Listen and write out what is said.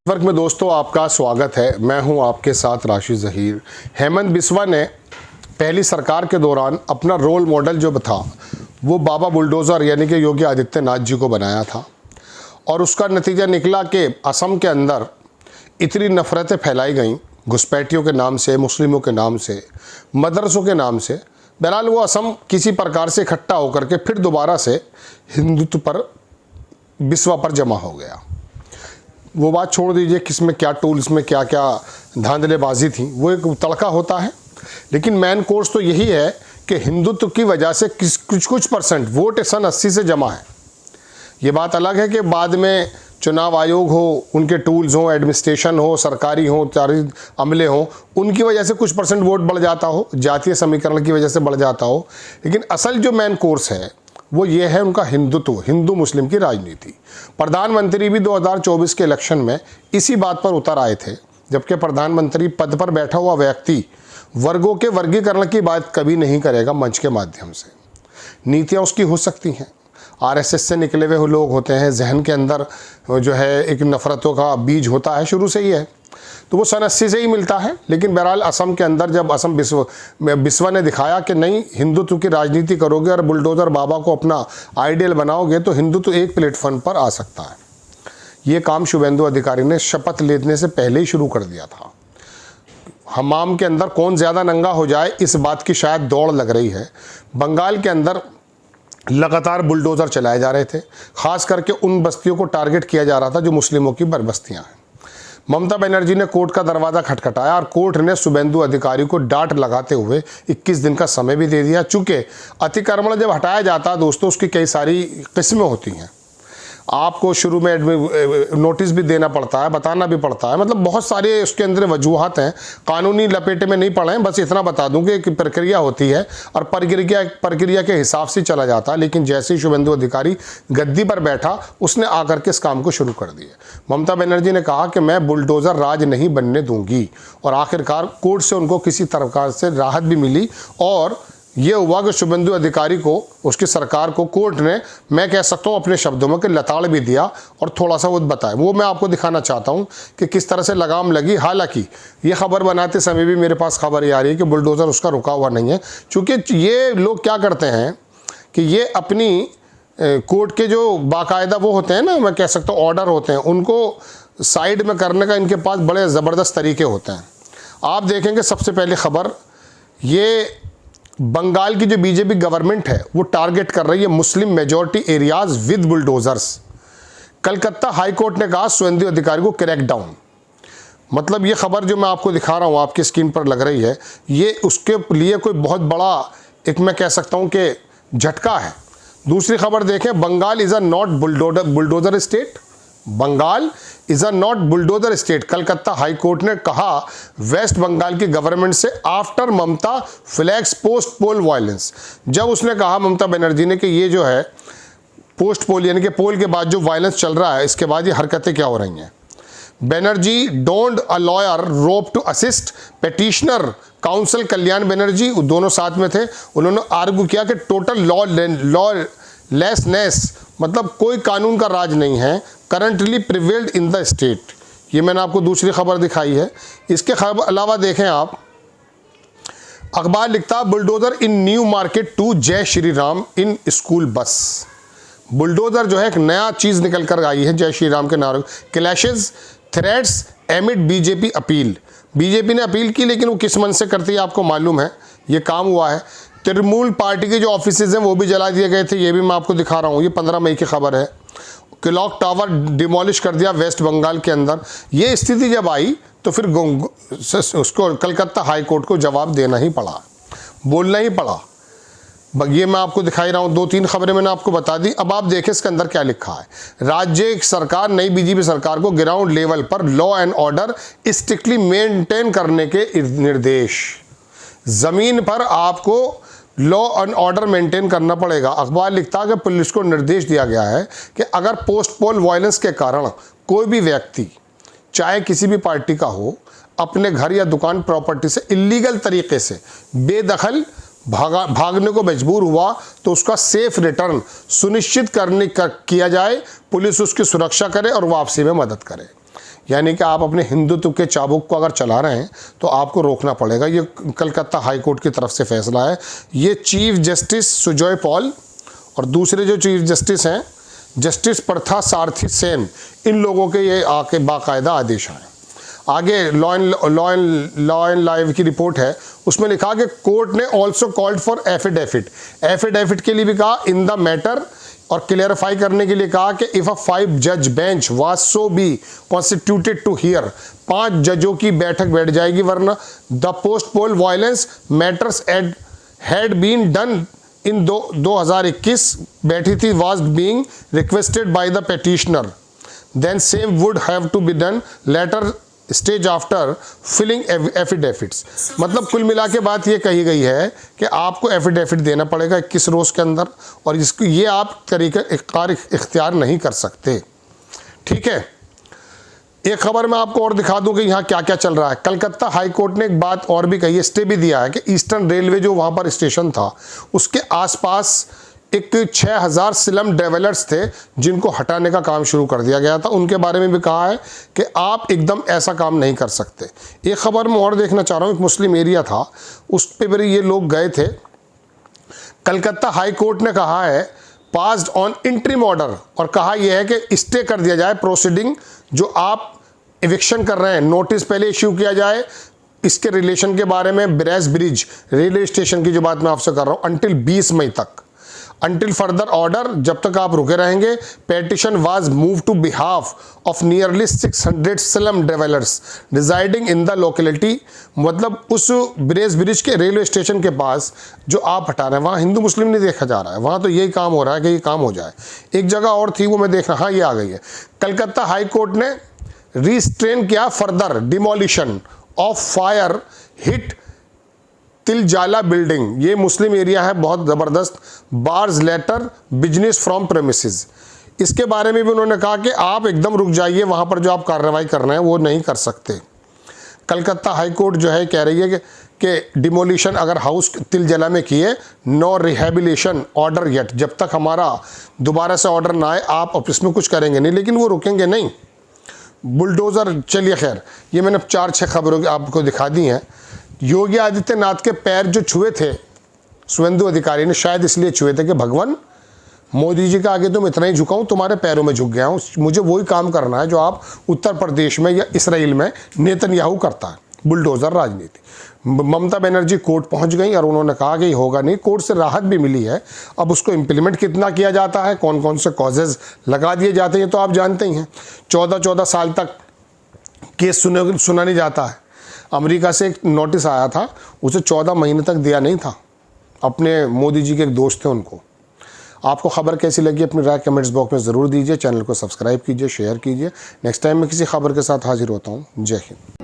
वर्ग में दोस्तों आपका स्वागत है। मैं हूं आपके साथ राशिद ज़हीर। हेमंत बिस्वा ने पहली सरकार के दौरान अपना रोल मॉडल जो था वो बाबा बुलडोज़र यानी कि योगी आदित्यनाथ जी को बनाया था और उसका नतीजा निकला कि असम के अंदर इतनी नफ़रतें फैलाई गईं घुसपैठियों के नाम से, मुस्लिमों के नाम से, मदरसों के नाम से। बहरहाल वो असम किसी प्रकार से इकट्ठा होकर के फिर दोबारा से हिंदुत्व पर, बिस्वा पर जमा हो गया। वो बात छोड़ दीजिए किसमें क्या टूल्स में क्या क्या धांधलेबाजी थी, वो एक तड़का होता है। लेकिन मेन कोर्स तो यही है कि हिंदुत्व की वजह से कुछ परसेंट वोट सन 80 से जमा है। ये बात अलग है कि बाद में चुनाव आयोग हो, उनके टूल्स हों, एडमिनिस्ट्रेशन हो, सरकारी हो, चारी अमले हों, उनकी वजह से कुछ परसेंट वोट बढ़ जाता हो, जातीय समीकरण की वजह से बढ़ जाता हो। लेकिन असल जो मेन कोर्स है वो ये है उनका हिंदुत्व, हिंदू मुस्लिम की राजनीति। प्रधानमंत्री भी 2024 के इलेक्शन में इसी बात पर उतर आए थे, जबकि प्रधानमंत्री पद पर बैठा हुआ व्यक्ति वर्गों के वर्गीकरण की बात कभी नहीं करेगा मंच के माध्यम से। नीतियाँ उसकी हो सकती हैं, आरएसएस से निकले हुए लोग होते हैं, जहन के अंदर जो है एक नफ़रतों का बीज होता है, शुरू से ही है, तो वो सन 80 से ही मिलता है। लेकिन बहरहाल असम के अंदर जब असम बिस्वा ने दिखाया कि नहीं, हिंदुत्व की राजनीति करोगे और बुलडोज़र बाबा को अपना आइडियल बनाओगे तो हिंदुत्व एक प्लेटफॉर्म पर आ सकता है। ये काम शुभेंदु अधिकारी ने शपथ लेने से पहले ही शुरू कर दिया था। हमाम के अंदर कौन ज़्यादा नंगा हो जाए इस बात की शायद दौड़ लग रही है। बंगाल के अंदर लगातार बुलडोज़र चलाए जा रहे थे, ख़ास करके उन बस्तियों को टारगेट किया जा रहा था जो मुस्लिमों की बस्तियाँ हैं। ममता बनर्जी ने कोर्ट का दरवाज़ा खटखटाया और कोर्ट ने शुभेंदु अधिकारी को डांट लगाते हुए 21 दिन का समय भी दे दिया। चूँकि अतिक्रमण जब हटाया जाता है दोस्तों, उसकी कई सारी किस्में होती हैं। आपको शुरू में नोटिस भी देना पड़ता है, बताना भी पड़ता है, मतलब बहुत सारे उसके अंदर वजूहात हैं। कानूनी लपेटे में नहीं पड़े हैं, बस इतना बता दूं कि एक प्रक्रिया होती है और प्रक्रिया के हिसाब से चला जाता है। लेकिन जैसे ही शुभेंदु अधिकारी गद्दी पर बैठा, उसने आकर के इस काम को शुरू कर दिया। ममता बनर्जी ने कहा कि मैं बुलडोज़र राज नहीं बनने दूंगी और आखिरकार कोर्ट से उनको किसी तरह से राहत भी मिली और ये हुआ कि शुभेंदु अधिकारी को, उसकी सरकार को कोर्ट ने, मैं कह सकता हूँ अपने शब्दों में, कि लताड़ भी दिया और थोड़ा सा वो बताया। वो मैं आपको दिखाना चाहता हूँ कि किस तरह से लगाम लगी। हालांकि ये खबर बनाते समय भी मेरे पास खबर ये आ रही है कि बुलडोज़र उसका रुका हुआ नहीं है, क्योंकि ये लोग क्या करते हैं कि ये अपनी कोर्ट के जो बाकायदा वो होते हैं ना, मैं कह सकता हूँ ऑर्डर होते हैं, उनको साइड में करने का इनके पास बड़े ज़बरदस्त तरीके होते हैं। आप देखेंगे सबसे पहले खबर, ये बंगाल की जो बीजेपी गवर्नमेंट है वो टारगेट कर रही है Muslim majority areas with bulldozers. Calcutta high court ने कहा शुभेंदु अधिकारी को क्रैक डाउन। मतलब ये खबर जो मैं आपको दिखा रहा हूँ, आपकी स्क्रीन पर लग रही है, ये उसके लिए कोई बहुत बड़ा एक, मैं कह सकता हूँ कि झटका है। दूसरी खबर देखें, Bengal is a not bulldozer state. Bengal is a not bulldozer state. Calcutta high court ने कहा वेस्ट बंगाल की गवर्नमेंट से after Mamata flags post poll violence. जब उसने कहा ममता बनर्जी ने कि ये जो है पोस्ट पोल यानी कि पोल के बाद जो वायलेंस चल रहा है, इसके बाद ये हरकतें क्या हो रही हैं। Banerjee don't a lawyer rope to assist petitioner counsel Kalyan Banerjee, दोनों साथ में थे। उन्होंने आर्गू किया कि टोटल लॉ लेसनेस, मतलब कोई कानून का राज नहीं है, currently prevailed in the state. ये मैंने आपको दूसरी खबर दिखाई है। इसके अलावा देखें आप, अखबार लिखता bulldozer in new market to Jai Shri Ram in school bus. Bulldozer जो है एक नया चीज़ निकल कर आई है जय श्री राम के नारे। Clashes threads एमिड BJP appeal. BJP ने अपील की, लेकिन वो किस मन से करती है आपको मालूम है। ये काम हुआ है। तृणमूल पार्टी के जो ऑफिसेज हैं वो भी जला दिए गए थे, ये भी मैं आपको दिखा रहा हूँ। ये 15 मई की खबर है। क्लॉक टावर डिमोलिश कर दिया वेस्ट बंगाल के अंदर। ये स्थिति जब आई तो फिर उसको कलकत्ता हाई कोर्ट को जवाब देना ही पड़ा, बोलना ही पड़ा। ये मैं आपको दिखाई रहा हूँ, 2-3 खबरें मैंने आपको बता दी। अब आप देखें इसके अंदर क्या लिखा है। राज्य सरकार, नई बीजेपी सरकार को ग्राउंड लेवल पर law and order strictly maintain करने के निर्देश। ज़मीन पर आपको लॉ एंड ऑर्डर मेंटेन करना पड़ेगा। अखबार लिखता है कि पुलिस को निर्देश दिया गया है कि अगर पोस्ट पोल वायलेंस के कारण कोई भी व्यक्ति, चाहे किसी भी पार्टी का हो, अपने घर या दुकान प्रॉपर्टी से इलीगल तरीके से बेदखल भागने को मजबूर हुआ तो उसका सेफ रिटर्न सुनिश्चित किया जाए, पुलिस उसकी सुरक्षा करे और वापसी में मदद करे। यानी कि आप अपने हिंदुत्व के चाबुक को अगर चला रहे हैं तो आपको रोकना पड़ेगा। ये कलकत्ता हाई कोर्ट की तरफ से फैसला है। ये चीफ जस्टिस सुजॉय पॉल और दूसरे जो चीफ जस्टिस हैं जस्टिस पार्था सारथी सेन, इन लोगों के ये आके बाकायदा आदेश आए। आगे लॉ एंड लाइव की रिपोर्ट है, उसमें लिखा कि कोर्ट ने ऑल्सो कॉल्ड फॉर एफिडेविट के लिए भी कहा इन द मैटर, और क्लियरिफाई करने के लिए कहा कि इफ़ अ 5 जज bench was so be constituted to hear, 5 जजों की बैठक बैठ जाएगी, वरना the post poll violence matters had been done in 2021 बैठी थी was being requested by the petitioner, then same would have to be done later stage after filing affidavits. मतलब कुल मिला के बात ये कही गई है कि आपको एफिडेविट देना पड़ेगा 21 रोज़ के अंदर, और इसको ये आप तरीका इख्तियार नहीं कर सकते। ठीक है, एक खबर मैं आपको और दिखा दूं कि यहाँ क्या क्या चल रहा है। कलकत्ता हाई कोर्ट ने एक बात और भी कही है, स्टे भी दिया है कि ईस्टर्न रेलवे जो वहाँ पर स्टेशन था उसके आसपास एक 6000 स्लम डेवलपर्स थे जिनको हटाने का काम शुरू कर दिया गया था। उनके बारे में भी कहा है कि आप एकदम ऐसा काम नहीं कर सकते। एक खबर मैं और देखना चाह रहा हूँ, एक मुस्लिम एरिया था, उस पे भी ये लोग गए थे। कलकत्ता हाई कोर्ट ने कहा है पास्ड ऑन इंटरिम ऑर्डर, और कहा यह है कि स्टे कर दिया जाए प्रोसीडिंग, जो आप एविक्शन कर रहे हैं नोटिस पहले इश्यू किया जाए। इसके रिलेशन के बारे में ब्रेस ब्रिज रेलवे स्टेशन की जो बात मैं आपसे कर रहा हूँ, अंटिल 20 मई तक, अंटिल फर्दर ऑर्डर, जब तक आप रुके रहेंगे। Petition was move to behalf of nearly 600 slum developers residing in the locality. मतलब उस ब्रेस ब्रिज के रेलवे स्टेशन के पास जो आप हटा रहे हैं वहाँ हिंदू मुस्लिम नहीं देखा जा रहा है, वहाँ तो यही काम हो रहा है कि ये काम हो जाए। एक जगह और थी वो मैं देख रहा, हाँ ये आ गई है। कलकत्ता हाई कोर्ट ने रिस्ट्रेन किया further demolition of fire hit Tiljala building. ये मुस्लिम एरिया है, बहुत ज़बरदस्त। Bars letter business from premises, इसके बारे में भी उन्होंने कहा कि आप एकदम रुक जाइए, वहाँ पर जो आप कार्रवाई कर रहे हैं वो नहीं कर सकते। कलकत्ता हाई कोर्ट जो है कह रही है कि डिमोलिशन अगर हाउस तिलजला में किए, नो रिहेबिलिटेशन ऑर्डर येट, जब तक हमारा दोबारा से ऑर्डर ना आए आप ऑफिस में कुछ करेंगे नहीं, लेकिन वो रुकेंगे नहीं। बुलडोज़र, चलिए खैर, ये मैंने 4-6 खबरों आपको दिखा दी हैं। योगी आदित्यनाथ के पैर जो छुए थे शुवेंदु अधिकारी ने, शायद इसलिए छुए थे कि भगवान मोदी जी का आगे तुम इतना ही झुकाऊं, तुम्हारे पैरों में झुक गया हूं, मुझे वही काम करना है जो आप उत्तर प्रदेश में या इसराइल में नेतन्याहू करता है, बुलडोज़र राजनीति। ममता बनर्जी कोर्ट पहुंच गई और उन्होंने कहा कि ये होगा नहीं, कोर्ट से राहत भी मिली है। अब उसको इम्प्लीमेंट कितना किया जाता है, कौन कौन से कॉजेज़ लगा दिए जाते हैं तो आप जानते ही हैं। 14-14 साल तक केस सुना नहीं जाता है। अमेरिका से एक नोटिस आया था, उसे 14 महीने तक दिया नहीं था। अपने मोदी जी के एक दोस्त थे उनको। आपको खबर कैसी लगी अपनी राय कमेंट्स बॉक्स में ज़रूर दीजिए। चैनल को सब्सक्राइब कीजिए, शेयर कीजिए। नेक्स्ट टाइम मैं किसी खबर के साथ हाजिर होता हूँ। जय हिंद।